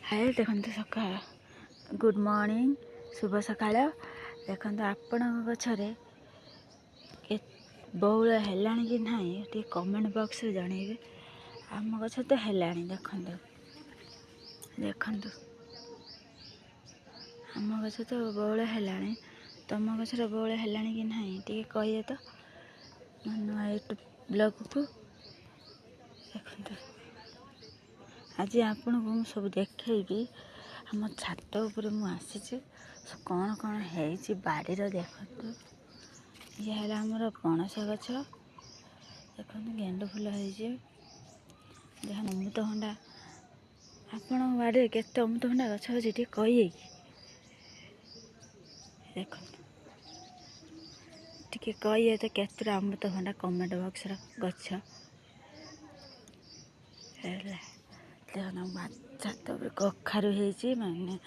हाय देखते सकाळ good morning शुभ सकाळ देखते आपण गछरे बौल है कि ना टे कमेंट बॉक्स रे जनइबे। आम गछ तो है देखु देखु आम गछ तो बौल है तुम गचर बौल है कि ना टे कहिए तो नुआ यूट्यूब ब्लॉग को देखते आज आपन को सब देखी आम छात उपर मुझे कौन कौन है बाड़ी देखु ये है आमर पणस गछ देखो गेंडु फूल है अमृतभंडा आपण बाड़ी के अमृतभंडा गछ अच्छे टे कहिए देख टे कहिए तो केतटा अमृतभंडा कमेंट बॉक्स गछ छात कखारू है माने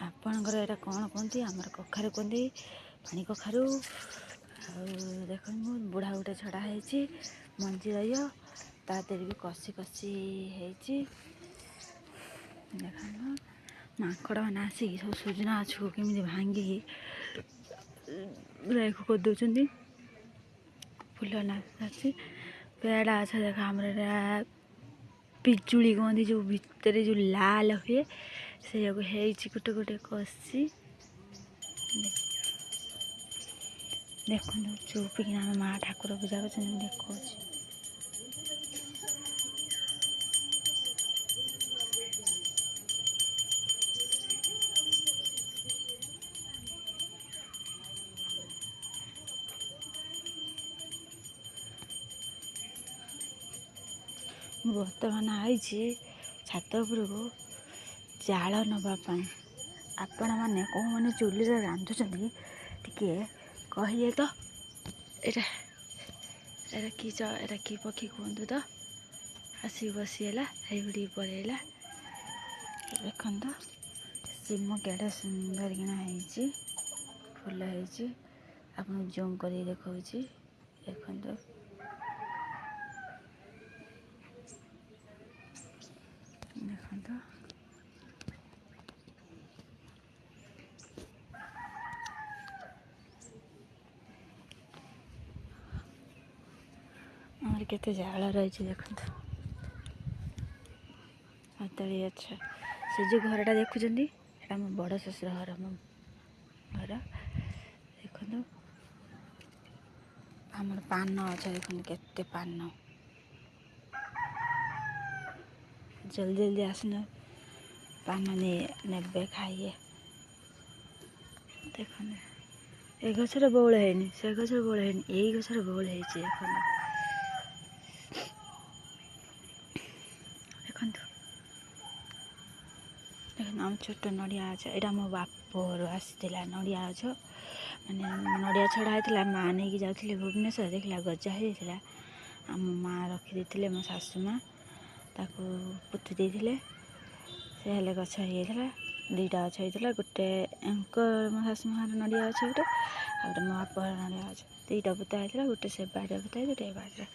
आपणकर यहाँ कौन कहते आमर कखारू कहते पानी कखारू देख बुढ़ा गोटे छड़ा है मंजी रही तादेह भी कसी कसी है देख माकड़ मैंने आसिक सब सुजना गछ को केमी भांगिकी राई कर दौरान फुल ना पेड़ा गछ देख आम पिजुली कहते जो भितर जो लाल हुए से गोटे गोटे कसी देख चुपिकिना माँ ठाकुर पूजा कर देखा बर्तमान आई छात उपर को जाल नापी आपण मैंने कौ मैंने चुली रांधुंट टे कहिए तो एटा कि पक्षी कहतु तो आसिक बसीगला ये पलैला देखु सिम केड़े सुंदर किना फुल है आप जूम कर देखा देखु देखो आमर केते जाल रही देखो हतली अच्छा से जो घरटा देखुं मो बड़ शशुर घर मो घर देखो आमर पान अच्छा देखो केते पान जल्दी जल्दी आसन पान ने खाइए देख ए गचर बौल है से गचर बौल है यही गचर बौल है देखो आम छोट नड़िया गछ यहाँ मो बाप घर आसाला नड़िया गछ मैंने नड़िया छड़ा होता माँ नहीं जाते भुवनेश्वर देखला गजा होता आम माँ रखी मो सासू माँ ताको पुति देते से हेल्ले गछ होता दुईटा गछ होता गोटे मो सासू माँ नड़िया गछ गोटे आ मो बाप घर नड़िया गछ दुईटा पुता होता गोटे से बाड़े पुता गोटे बाड़े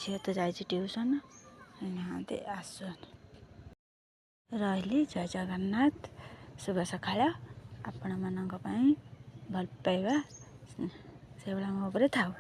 झील तो जाए ट्यूशन ना आसन रही जय जगन्नाथ शुभ सकाळ आपण मान भल पाइबा से मो थाऊ।